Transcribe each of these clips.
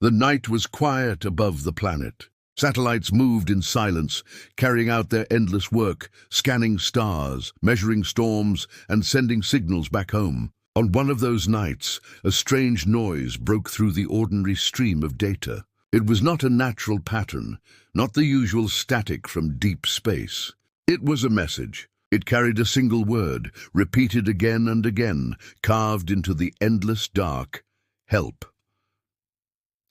The night was quiet above the planet. Satellites moved in silence, carrying out their endless work, scanning stars, measuring storms, and sending signals back home. On one of those nights, a strange noise broke through the ordinary stream of data. It was not a natural pattern, not the usual static from deep space. It was a message. It carried a single word, repeated again and again, carved into the endless dark: help.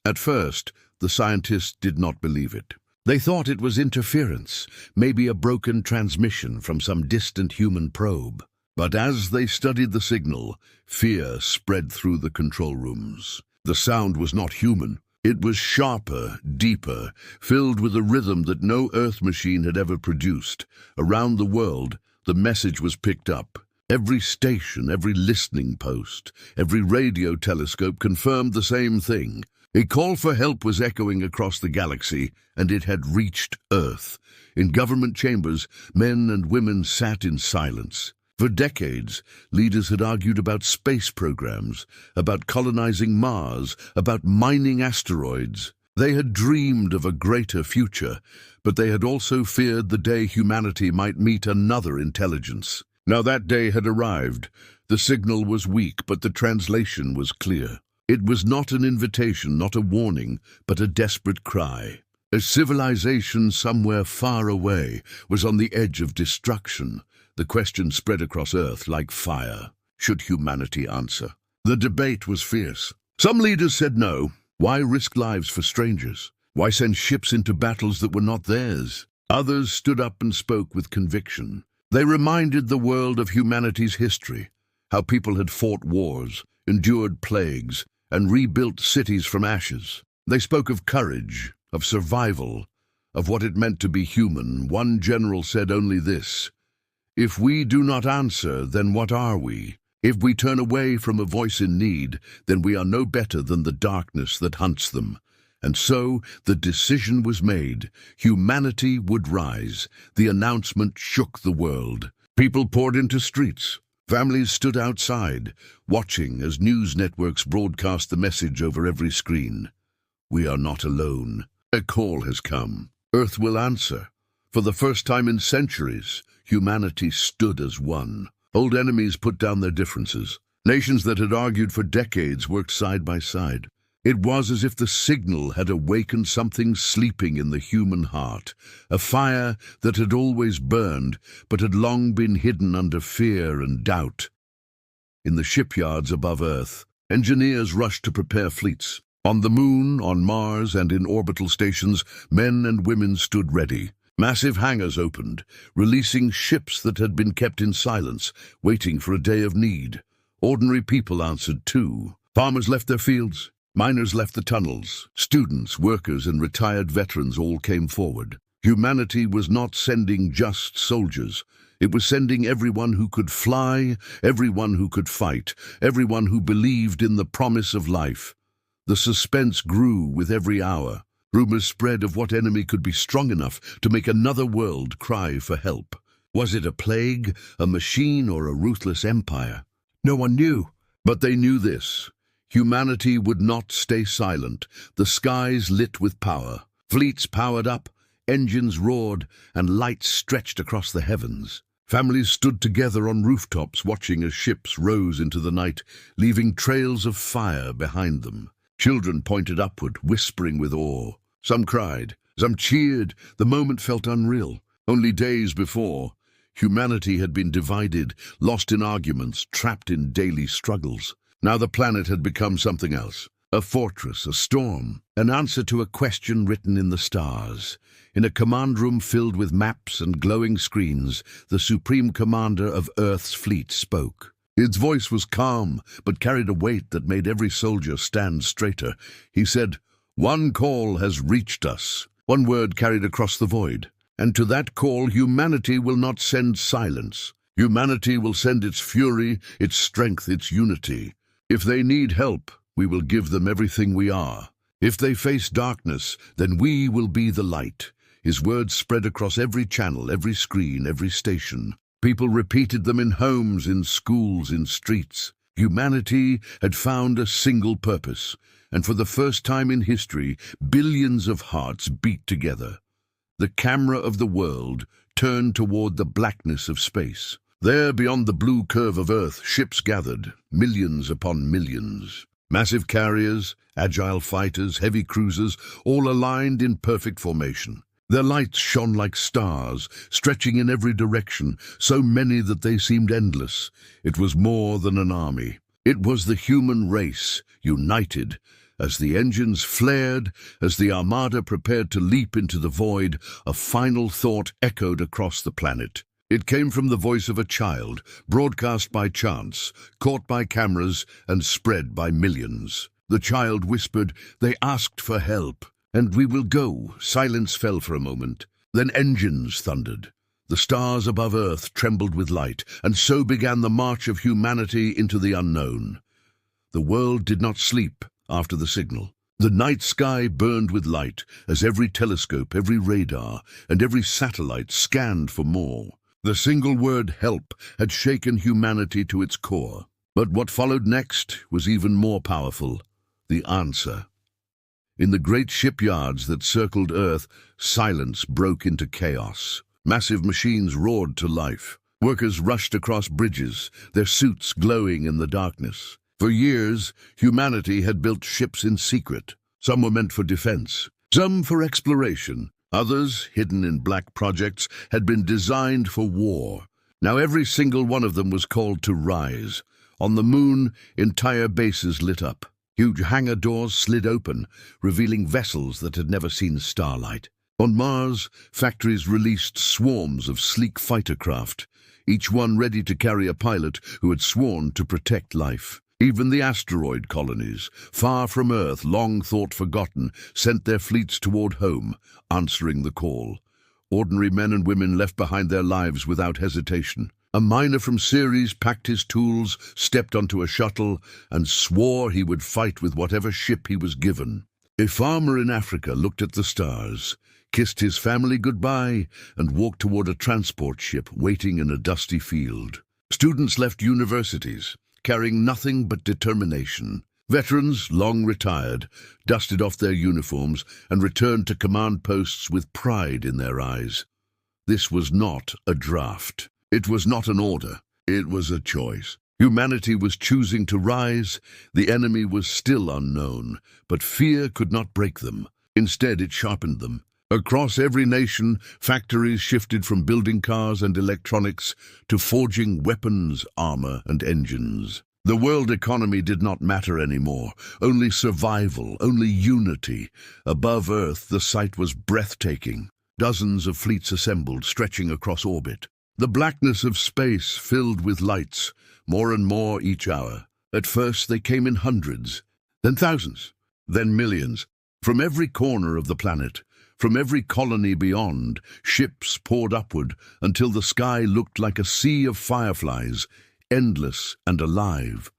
At first, the scientists did not believe it. They thought it was interference, maybe a broken transmission from some distant human probe. But as they studied the signal, fear spread through the control rooms. The sound was not human. It was sharper, deeper, filled with a rhythm that no Earth machine had ever produced. Around the world, the message was picked up. Every station, every listening post, every radio telescope confirmed the same thing. A call for help was echoing across the galaxy, and it had reached Earth. In government chambers, men and women sat in silence. For decades, leaders had argued about space programs, about colonizing Mars, about mining asteroids. They had dreamed of a greater future, but they had also feared the day humanity might meet another intelligence. Now that day had arrived. The signal was weak, but the translation was clear. It was not an invitation, not a warning, but a desperate cry. A civilization somewhere far away was on the edge of destruction. The question spread across Earth like fire. Should humanity answer? The debate was fierce. Some leaders said no. Why risk lives for strangers? Why send ships into battles that were not theirs? Others stood up and spoke with conviction. They reminded the world of humanity's history, how people had fought wars, endured plagues, and rebuilt cities from ashes. They spoke of courage, of survival, of what it meant to be human. One general said only this: "If we do not answer, then what are we? If we turn away from a voice in need, then we are no better than the darkness that hunts them." And so the decision was made. Humanity would rise. The announcement shook the world. People poured into streets. Families stood outside, watching as news networks broadcast the message over every screen. We are not alone. A call has come. Earth will answer. For the first time in centuries, humanity stood as one. Old enemies put down their differences. Nations that had argued for decades worked side by side. It was as if the signal had awakened something sleeping in the human heart, a fire that had always burned but had long been hidden under fear and doubt. In the shipyards above Earth, engineers rushed to prepare fleets. On the Moon, on Mars, and in orbital stations, men and women stood ready. Massive hangars opened, releasing ships that had been kept in silence, waiting for a day of need. Ordinary people answered too. Farmers left their fields. Miners left the tunnels. Students, workers, and retired veterans all came forward. Humanity was not sending just soldiers. It was sending everyone who could fly, everyone who could fight, everyone who believed in the promise of life. The suspense grew with every hour. Rumors spread of what enemy could be strong enough to make another world cry for help. Was it a plague, a machine, or a ruthless empire? No one knew. But they knew this: humanity would not stay silent. The skies lit with power. Fleets powered up, engines roared, and lights stretched across the heavens. Families stood together on rooftops watching as ships rose into the night, leaving trails of fire behind them. Children pointed upward, whispering with awe. Some cried, some cheered. The moment felt unreal. Only days before, humanity had been divided, lost in arguments, trapped in daily struggles. Now the planet had become something else. A fortress, a storm, an answer to a question written in the stars. In a command room filled with maps and glowing screens, the supreme commander of Earth's fleet spoke. His voice was calm, but carried a weight that made every soldier stand straighter. He said, "One call has reached us." One word carried across the void. And to that call, humanity will not send silence. Humanity will send its fury, its strength, its unity. If they need help, we will give them everything we are. If they face darkness, then we will be the light. His words spread across every channel, every screen, every station. People repeated them in homes, in schools, in streets. Humanity had found a single purpose, and for the first time in history, billions of hearts beat together. The camera of the world turned toward the blackness of space. There, beyond the blue curve of Earth, ships gathered, millions upon millions. Massive carriers, agile fighters, heavy cruisers, all aligned in perfect formation. Their lights shone like stars, stretching in every direction, so many that they seemed endless. It was more than an army. It was the human race, united. As the engines flared, as the armada prepared to leap into the void, a final thought echoed across the planet. It came from the voice of a child, broadcast by chance, caught by cameras, and spread by millions. The child whispered, "They asked for help, and we will go." Silence fell for a moment. Then engines thundered. The stars above Earth trembled with light, and so began the march of humanity into the unknown. The world did not sleep after the signal. The night sky burned with light as every telescope, every radar, and every satellite scanned for more. The single word "help" had shaken humanity to its core. But what followed next was even more powerful: the answer. In the great shipyards that circled Earth, silence broke into chaos. Massive machines roared to life. Workers rushed across bridges, their suits glowing in the darkness. For years, humanity had built ships in secret. Some were meant for defense, some for exploration. Others, hidden in black projects, had been designed for war. Now every single one of them was called to rise. On the moon, entire bases lit up. Huge hangar doors slid open, revealing vessels that had never seen starlight. On Mars, factories released swarms of sleek fighter craft, each one ready to carry a pilot who had sworn to protect life. Even the asteroid colonies, far from Earth, long thought forgotten, sent their fleets toward home, answering the call. Ordinary men and women left behind their lives without hesitation. A miner from Ceres packed his tools, stepped onto a shuttle, and swore he would fight with whatever ship he was given. A farmer in Africa looked at the stars, kissed his family goodbye, and walked toward a transport ship waiting in a dusty field. Students left universities, carrying nothing but determination. Veterans, long retired, dusted off their uniforms and returned to command posts with pride in their eyes. This was not a draft. It was not an order. It was a choice. Humanity was choosing to rise. The enemy was still unknown, but fear could not break them. Instead, it sharpened them. Across every nation, factories shifted from building cars and electronics to forging weapons, armor, and engines. The world economy did not matter anymore. Only survival, only unity. Above Earth, the sight was breathtaking. Dozens of fleets assembled, stretching across orbit. The blackness of space filled with lights, more and more each hour. At first, they came in hundreds, then thousands, then millions. From every corner of the planet, from every colony beyond, ships poured upward until the sky looked like a sea of fireflies, endless and alive.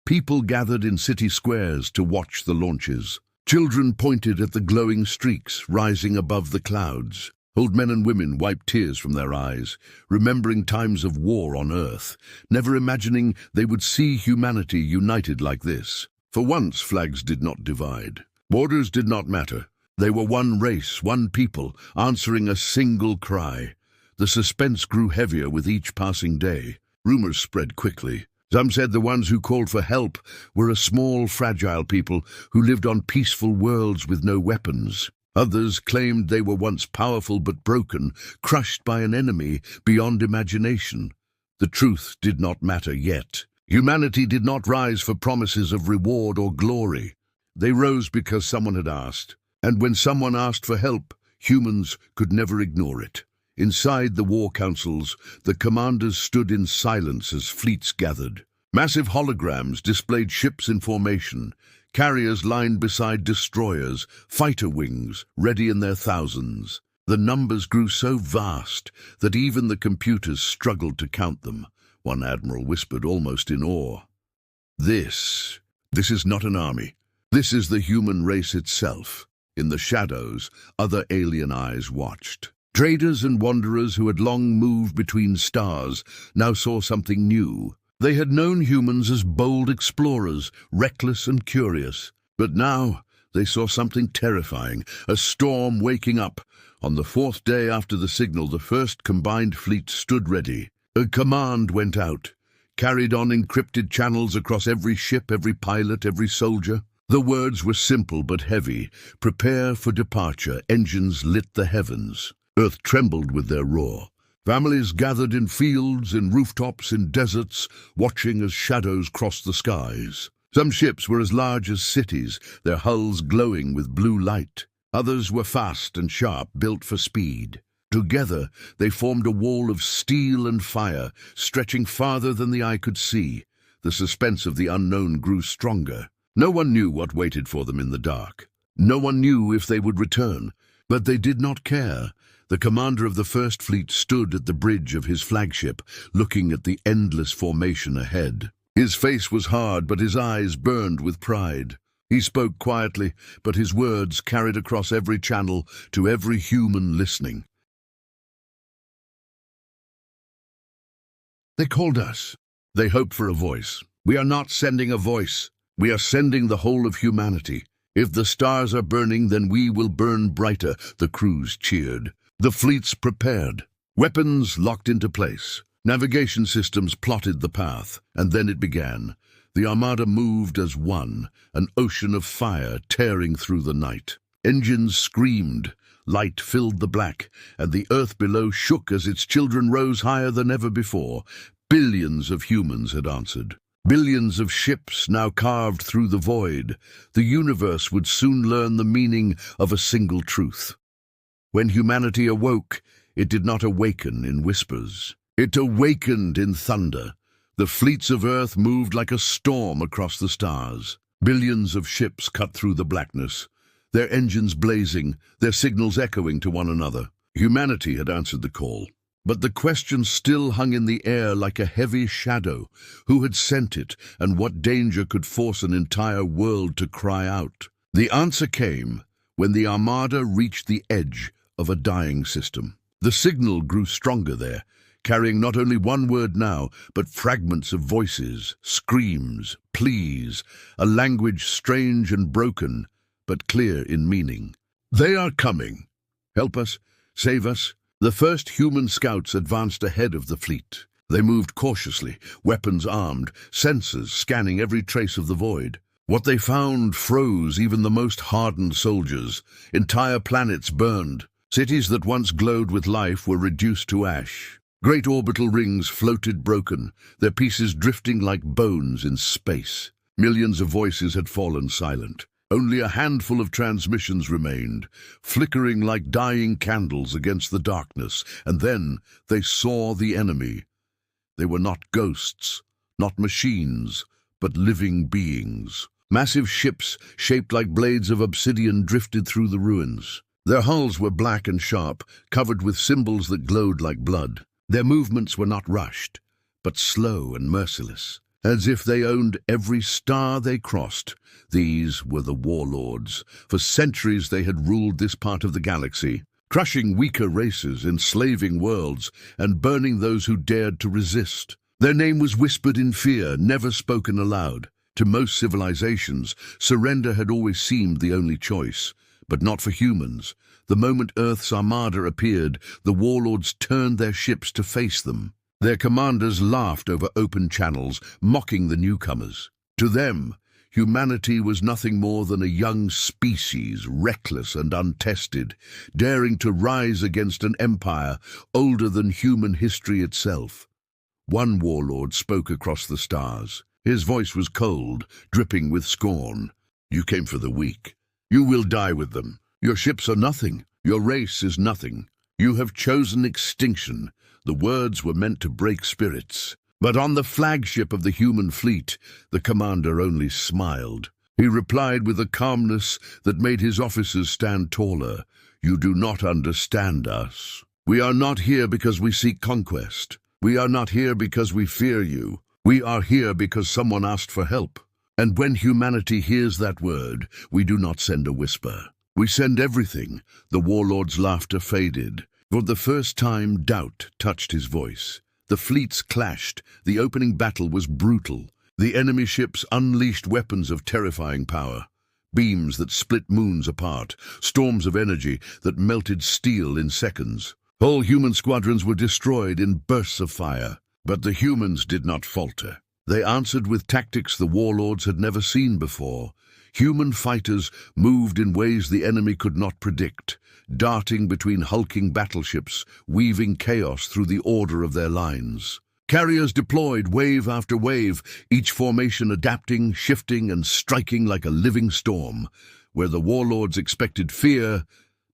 People gathered in city squares to watch the launches. Children pointed at the glowing streaks rising above the clouds. Old men and women wiped tears from their eyes, remembering times of war on Earth, never imagining they would see humanity united like this. For once, flags did not divide. Borders did not matter. They were one race, one people, answering a single cry. The suspense grew heavier with each passing day. Rumors spread quickly. Some said the ones who called for help were a small, fragile people who lived on peaceful worlds with no weapons. Others claimed they were once powerful but broken, crushed by an enemy beyond imagination. The truth did not matter yet. Humanity did not rise for promises of reward or glory. They rose because someone had asked. And when someone asked for help, humans could never ignore it. Inside the war councils, the commanders stood in silence as fleets gathered. Massive holograms displayed ships in formation, carriers lined beside destroyers, fighter wings ready in their thousands. The numbers grew so vast that even the computers struggled to count them. One admiral whispered almost in awe. This is not an army. This is the human race itself. In the shadows, other alien eyes watched. Traders and wanderers who had long moved between stars now saw something new. They had known humans as bold explorers, reckless and curious. But now they saw something terrifying, a storm waking up. On the fourth day after the signal, the first combined fleet stood ready. A command went out, carried on encrypted channels across every ship, every pilot, every soldier. The words were simple but heavy. Prepare for departure. Engines lit the heavens. Earth trembled with their roar. Families gathered in fields, in rooftops, in deserts, watching as shadows crossed the skies. Some ships were as large as cities, their hulls glowing with blue light. Others were fast and sharp, built for speed. Together, they formed a wall of steel and fire, stretching farther than the eye could see. The suspense of the unknown grew stronger. No one knew what waited for them in the dark. No one knew if they would return, but they did not care. The commander of the First Fleet stood at the bridge of his flagship, looking at the endless formation ahead. His face was hard, but his eyes burned with pride. He spoke quietly, but his words carried across every channel to every human listening. They called us. They hoped for a voice. We are not sending a voice. We are sending the whole of humanity. If the stars are burning, then we will burn brighter, the crews cheered. The fleets prepared. Weapons locked into place. Navigation systems plotted the path, and then it began. The armada moved as one, an ocean of fire tearing through the night. Engines screamed, light filled the black, and the earth below shook as its children rose higher than ever before. Billions of humans had answered. Billions of ships now carved through the void. The universe would soon learn the meaning of a single truth. When humanity awoke, it did not awaken in whispers. It awakened in thunder. The fleets of Earth moved like a storm across the stars. Billions of ships cut through the blackness, their engines blazing, their signals echoing to one another. Humanity had answered the call. But the question still hung in the air like a heavy shadow. Who had sent it, and what danger could force an entire world to cry out? The answer came when the armada reached the edge of a dying system. The signal grew stronger there, carrying not only one word now, but fragments of voices, screams, pleas, a language strange and broken, but clear in meaning. They are coming. Help us, save us. The first human scouts advanced ahead of the fleet. They moved cautiously, weapons armed, sensors scanning every trace of the void. What they found froze even the most hardened soldiers. Entire planets burned. Cities that once glowed with life were reduced to ash. Great orbital rings floated broken, their pieces drifting like bones in space. Millions of voices had fallen silent. Only a handful of transmissions remained, flickering like dying candles against the darkness, and then they saw the enemy. They were not ghosts, not machines, but living beings. Massive ships, shaped like blades of obsidian, drifted through the ruins. Their hulls were black and sharp, covered with symbols that glowed like blood. Their movements were not rushed, but slow and merciless. As if they owned every star they crossed. These were the warlords. For centuries they had ruled this part of the galaxy, crushing weaker races, enslaving worlds, and burning those who dared to resist. Their name was whispered in fear, never spoken aloud. To most civilizations, surrender had always seemed the only choice, but not for humans. The moment Earth's armada appeared, the warlords turned their ships to face them. Their commanders laughed over open channels, mocking the newcomers. To them, humanity was nothing more than a young species, reckless and untested, daring to rise against an empire older than human history itself. One warlord spoke across the stars. His voice was cold, dripping with scorn. You came for the weak. You will die with them. Your ships are nothing. Your race is nothing. You have chosen extinction. The words were meant to break spirits. But on the flagship of the human fleet, the commander only smiled. He replied with a calmness that made his officers stand taller. You do not understand us. We are not here because we seek conquest. We are not here because we fear you. We are here because someone asked for help. And when humanity hears that word, we do not send a whisper. We send everything. The warlord's laughter faded. For the first time, doubt touched his voice. The fleets clashed. The opening battle was brutal. The enemy ships unleashed weapons of terrifying power. Beams that split moons apart, storms of energy that melted steel in seconds. Whole human squadrons were destroyed in bursts of fire. But the humans did not falter. They answered with tactics the warlords had never seen before. Human fighters moved in ways the enemy could not predict, darting between hulking battleships, weaving chaos through the order of their lines. Carriers deployed wave after wave, each formation adapting, shifting, and striking like a living storm. Where the warlords expected fear,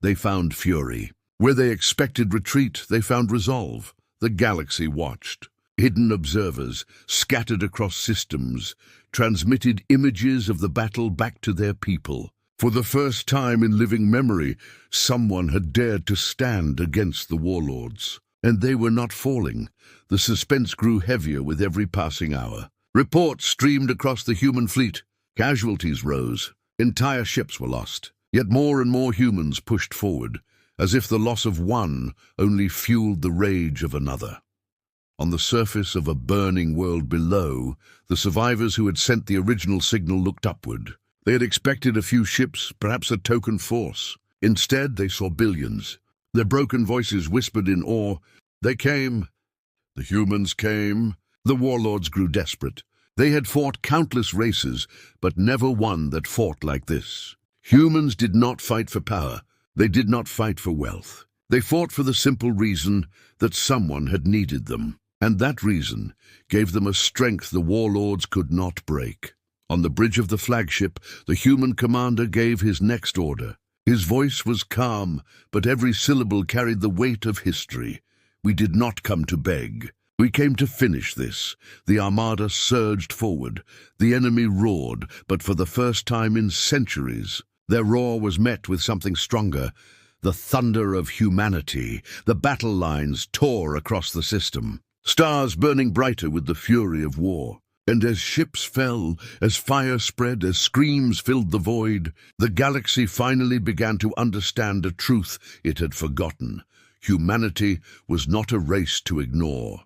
they found fury. Where they expected retreat, they found resolve. The galaxy watched. Hidden observers, scattered across systems, transmitted images of the battle back to their people. For the first time in living memory, someone had dared to stand against the warlords. And they were not falling. The suspense grew heavier with every passing hour. Reports streamed across the human fleet. Casualties rose. Entire ships were lost. Yet more and more humans pushed forward, as if the loss of one only fueled the rage of another. On the surface of a burning world below, the survivors who had sent the original signal looked upward. They had expected a few ships, perhaps a token force. Instead, they saw billions. Their broken voices whispered in awe. They came. The humans came. The warlords grew desperate. They had fought countless races, but never one that fought like this. Humans did not fight for power. They did not fight for wealth. They fought for the simple reason that someone had needed them. And that reason gave them a strength the warlords could not break. On the bridge of the flagship, the human commander gave his next order. His voice was calm, but every syllable carried the weight of history. We did not come to beg. We came to finish this. The armada surged forward. The enemy roared, but for the first time in centuries, their roar was met with something stronger. The thunder of humanity. The battle lines tore across the system. Stars burning brighter with the fury of war. And as ships fell, as fire spread, as screams filled the void, the galaxy finally began to understand a truth it had forgotten. Humanity was not a race to ignore.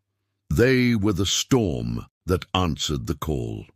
They were the storm that answered the call.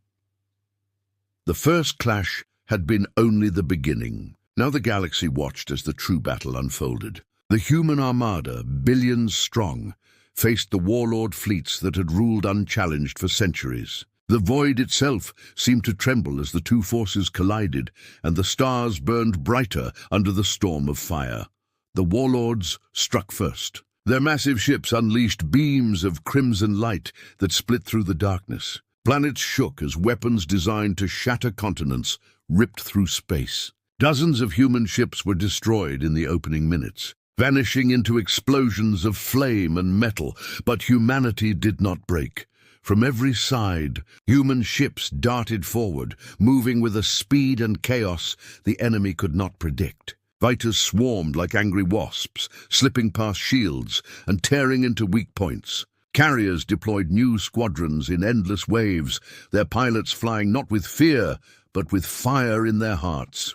The first clash had been only the beginning. Now the galaxy watched as the true battle unfolded. The human armada, billions strong, faced the warlord fleets that had ruled unchallenged for centuries. The void itself seemed to tremble as the two forces collided, and the stars burned brighter under the storm of fire. The warlords struck first. Their massive ships unleashed beams of crimson light that split through the darkness. Planets shook as weapons designed to shatter continents ripped through space. Dozens of human ships were destroyed in the opening minutes, vanishing into explosions of flame and metal, but humanity did not break. From every side, human ships darted forward, moving with a speed and chaos the enemy could not predict. Fighters swarmed like angry wasps, slipping past shields and tearing into weak points. Carriers deployed new squadrons in endless waves, their pilots flying not with fear, but with fire in their hearts.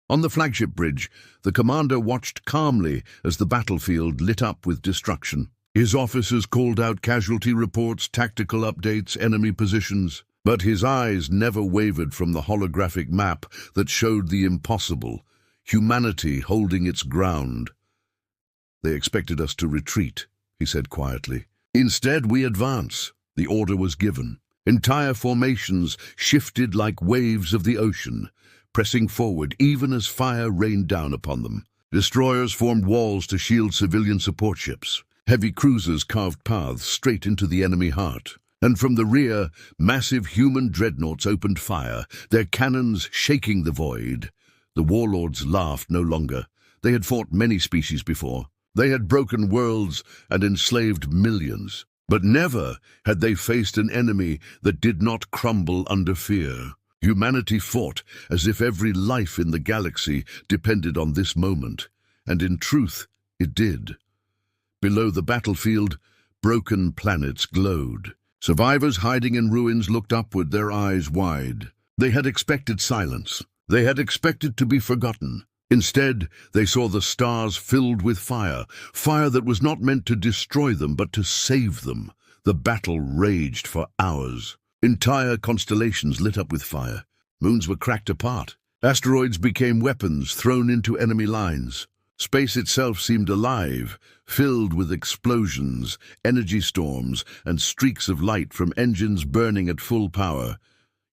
On the flagship bridge, the commander watched calmly as the battlefield lit up with destruction. His officers called out casualty reports, tactical updates, enemy positions, but his eyes never wavered from the holographic map that showed the impossible, humanity holding its ground. They expected us to retreat, he said quietly. Instead, we advance. The order was given. Entire formations shifted like waves of the ocean, pressing forward even as fire rained down upon them. Destroyers formed walls to shield civilian support ships. Heavy cruisers carved paths straight into the enemy heart. And from the rear, massive human dreadnoughts opened fire, their cannons shaking the void. The warlords laughed no longer. They had fought many species before. They had broken worlds and enslaved millions. But never had they faced an enemy that did not crumble under fear. Humanity fought as if every life in the galaxy depended on this moment, and in truth, it did. Below the battlefield, broken planets glowed. Survivors hiding in ruins looked upward, their eyes wide. They had expected silence. They had expected to be forgotten. Instead, they saw the stars filled with fire, fire that was not meant to destroy them but to save them. The battle raged for hours. Entire constellations lit up with fire. Moons were cracked apart. Asteroids became weapons thrown into enemy lines. Space itself seemed alive, filled with explosions, energy storms, and streaks of light from engines burning at full power.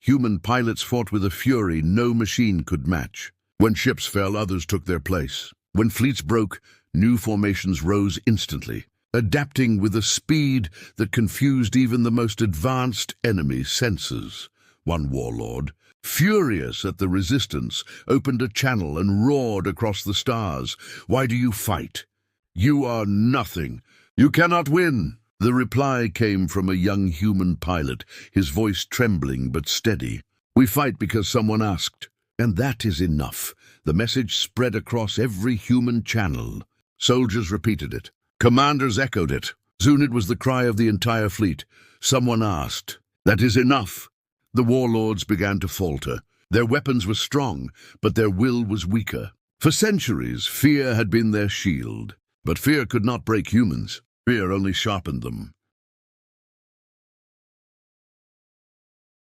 Human pilots fought with a fury no machine could match. When ships fell, others took their place. When fleets broke, new formations rose instantly, adapting with a speed that confused even the most advanced enemy senses. One warlord, furious at the resistance, opened a channel and roared across the stars. "Why do you fight? You are nothing. You cannot win." The reply came from a young human pilot, his voice trembling but steady. "We fight because someone asked. And that is enough." The message spread across every human channel. Soldiers repeated it. Commanders echoed it. Soon it was the cry of the entire fleet. Someone asked. "That is enough." The warlords began to falter. Their weapons were strong, but their will was weaker. For centuries, fear had been their shield. But fear could not break humans. Fear only sharpened them.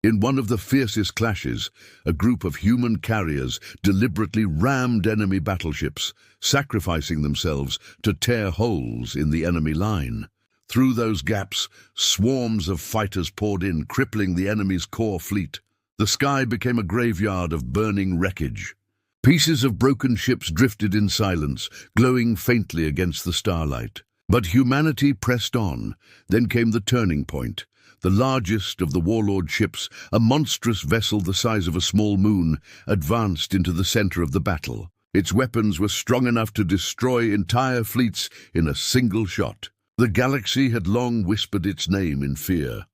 In one of the fiercest clashes, a group of human carriers deliberately rammed enemy battleships, sacrificing themselves to tear holes in the enemy line. Through those gaps, swarms of fighters poured in, crippling the enemy's core fleet. The sky became a graveyard of burning wreckage. Pieces of broken ships drifted in silence, glowing faintly against the starlight. But humanity pressed on. Then came the turning point. The largest of the warlord ships, a monstrous vessel the size of a small moon, advanced into the center of the battle. Its weapons were strong enough to destroy entire fleets in a single shot. The galaxy had long whispered its name in fear.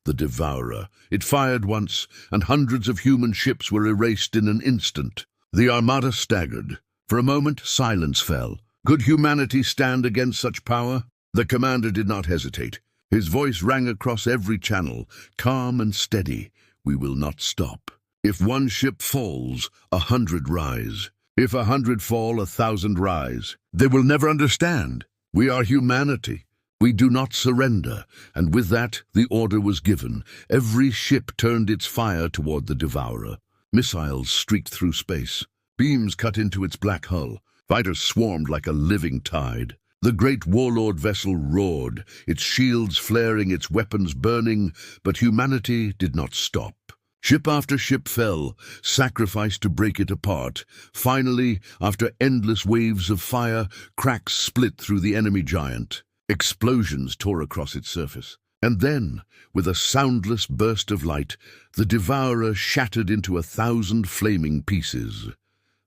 The Devourer. It fired once, and hundreds of human ships were erased in an instant. The armada staggered. For a moment, silence fell. Could humanity stand against such power? The commander did not hesitate. His voice rang across every channel, calm and steady. "We will not stop. If one ship falls, 100 rise. If 100 fall, 1,000 rise. They will never understand. We are humanity. We do not surrender." And with that, the order was given. Every ship turned its fire toward the Devourer. Missiles streaked through space. Beams cut into its black hull. Fighters swarmed like a living tide. The great warlord vessel roared, its shields flaring, its weapons burning, but humanity did not stop. Ship after ship fell, sacrificed to break it apart. Finally, after endless waves of fire, cracks split through the enemy giant. Explosions tore across its surface. And then, with a soundless burst of light, the Devourer shattered into 1,000 flaming pieces.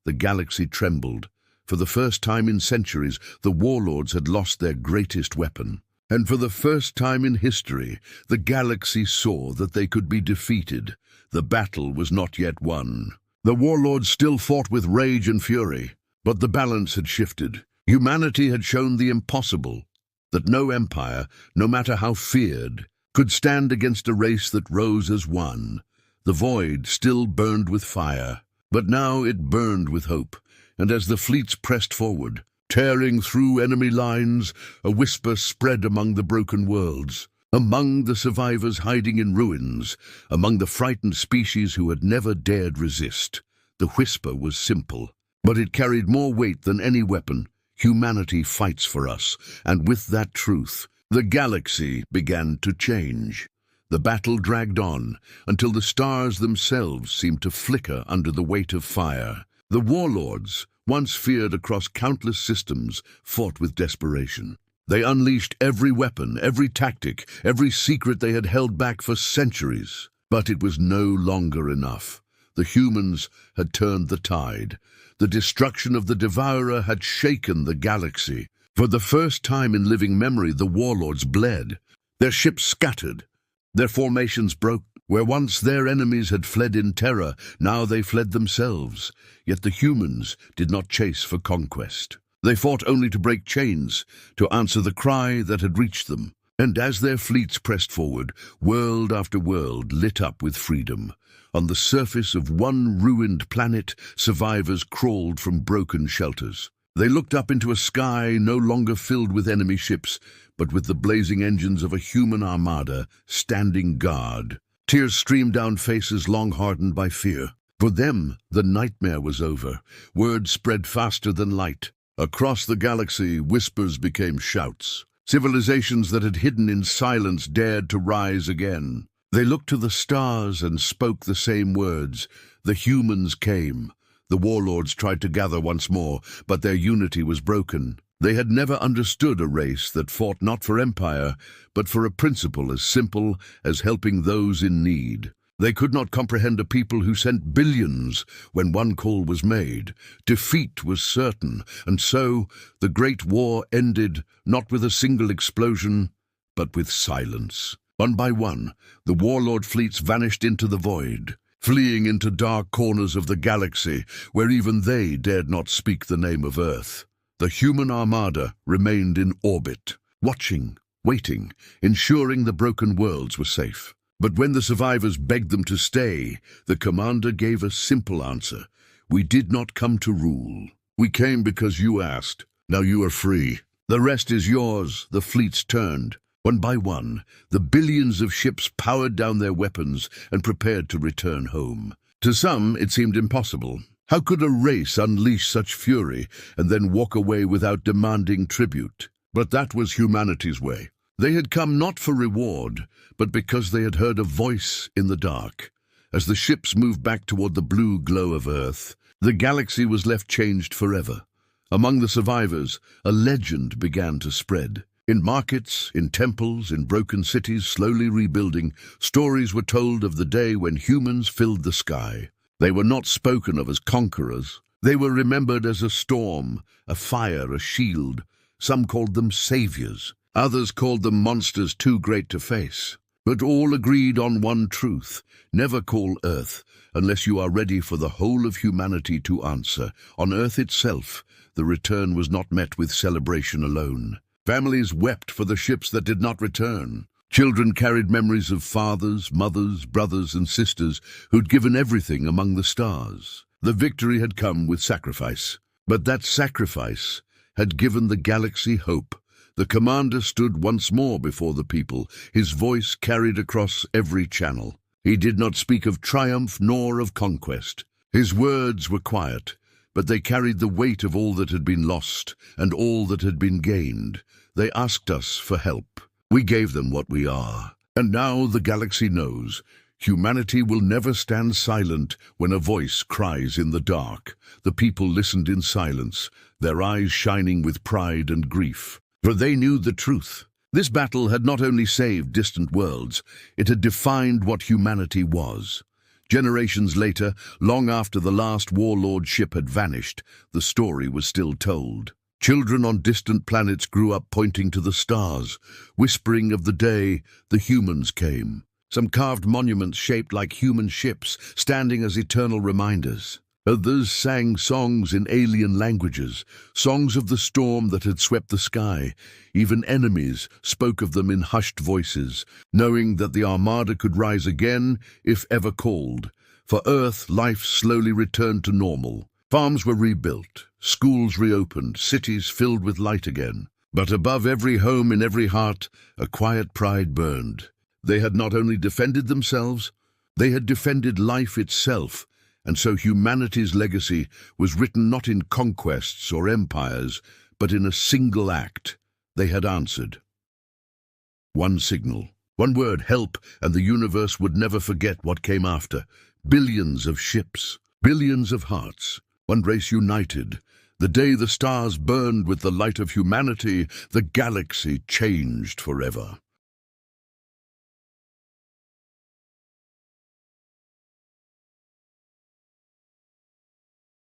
The galaxy trembled. For the first time in centuries, the warlords had lost their greatest weapon. And for the first time in history, the galaxy saw that they could be defeated. The battle was not yet won. The warlords still fought with rage and fury, but the balance had shifted. Humanity had shown the impossible, that no empire, no matter how feared, could stand against a race that rose as one. The void still burned with fire, but now it burned with hope. And as the fleets pressed forward, tearing through enemy lines, a whisper spread among the broken worlds, among the survivors hiding in ruins, among the frightened species who had never dared resist. The whisper was simple, but it carried more weight than any weapon. Humanity fights for us, and with that truth, the galaxy began to change. The battle dragged on, until the stars themselves seemed to flicker under the weight of fire. The warlords, once feared across countless systems, fought with desperation. They unleashed every weapon, every tactic, every secret they had held back for centuries. But it was no longer enough. The humans had turned the tide. The destruction of the Devourer had shaken the galaxy. For the first time in living memory, the warlords bled. Their ships scattered. Their formations broke. Where once their enemies had fled in terror, now they fled themselves. Yet the humans did not chase for conquest. They fought only to break chains, to answer the cry that had reached them. And as their fleets pressed forward, world after world lit up with freedom. On the surface of one ruined planet, survivors crawled from broken shelters. They looked up into a sky no longer filled with enemy ships, but with the blazing engines of a human armada standing guard. Tears streamed down faces long hardened by fear. For them, the nightmare was over. Word spread faster than light. Across the galaxy, whispers became shouts. Civilizations that had hidden in silence dared to rise again. They looked to the stars and spoke the same words. The humans came. The warlords tried to gather once more, but their unity was broken. They had never understood a race that fought not for empire, but for a principle as simple as helping those in need. They could not comprehend a people who sent billions when one call was made. Defeat was certain, and so the Great War ended not with a single explosion, but with silence. One by one, the warlord fleets vanished into the void, fleeing into dark corners of the galaxy where even they dared not speak the name of Earth. The human armada remained in orbit, watching, waiting, ensuring the broken worlds were safe. But when the survivors begged them to stay, the commander gave a simple answer. We did not come to rule. We came because you asked. Now you are free. The rest is yours. The fleets turned. One by one, the billions of ships powered down their weapons and prepared to return home. To some, it seemed impossible. How could a race unleash such fury and then walk away without demanding tribute? But that was humanity's way. They had come not for reward, but because they had heard a voice in the dark. As the ships moved back toward the blue glow of Earth, the galaxy was left changed forever. Among the survivors, a legend began to spread. In markets, in temples, in broken cities slowly rebuilding, stories were told of the day when humans filled the sky. They were not spoken of as conquerors. They were remembered as a storm, a fire, a shield. Some called them saviors. Others called them monsters too great to face. But all agreed on one truth. Never call Earth unless you are ready for the whole of humanity to answer. On Earth itself, the return was not met with celebration alone. Families wept for the ships that did not return. Children carried memories of fathers, mothers, brothers, and sisters who'd given everything among the stars. The victory had come with sacrifice. But that sacrifice had given the galaxy hope. The commander stood once more before the people, his voice carried across every channel. He did not speak of triumph nor of conquest. His words were quiet, but they carried the weight of all that had been lost and all that had been gained. They asked us for help. We gave them what we are. And now the galaxy knows. Humanity will never stand silent when a voice cries in the dark. The people listened in silence, their eyes shining with pride and grief. For they knew the truth. This battle had not only saved distant worlds, it had defined what humanity was. Generations later, long after the last warlord ship had vanished, the story was still told. Children on distant planets grew up pointing to the stars, whispering of the day the humans came. Some carved monuments shaped like human ships, standing as eternal reminders. Others sang songs in alien languages, songs of the storm that had swept the sky. Even enemies spoke of them in hushed voices, knowing that the armada could rise again if ever called. For Earth, life slowly returned to normal. Farms were rebuilt, schools reopened, cities filled with light again. But above every home, in every heart, a quiet pride burned. They had not only defended themselves, they had defended life itself. And so humanity's legacy was written not in conquests or empires, but in a single act. They had answered. One signal, one word, help, and the universe would never forget what came after. Billions of ships, billions of hearts, one race united. The day the stars burned with the light of humanity, the galaxy changed forever.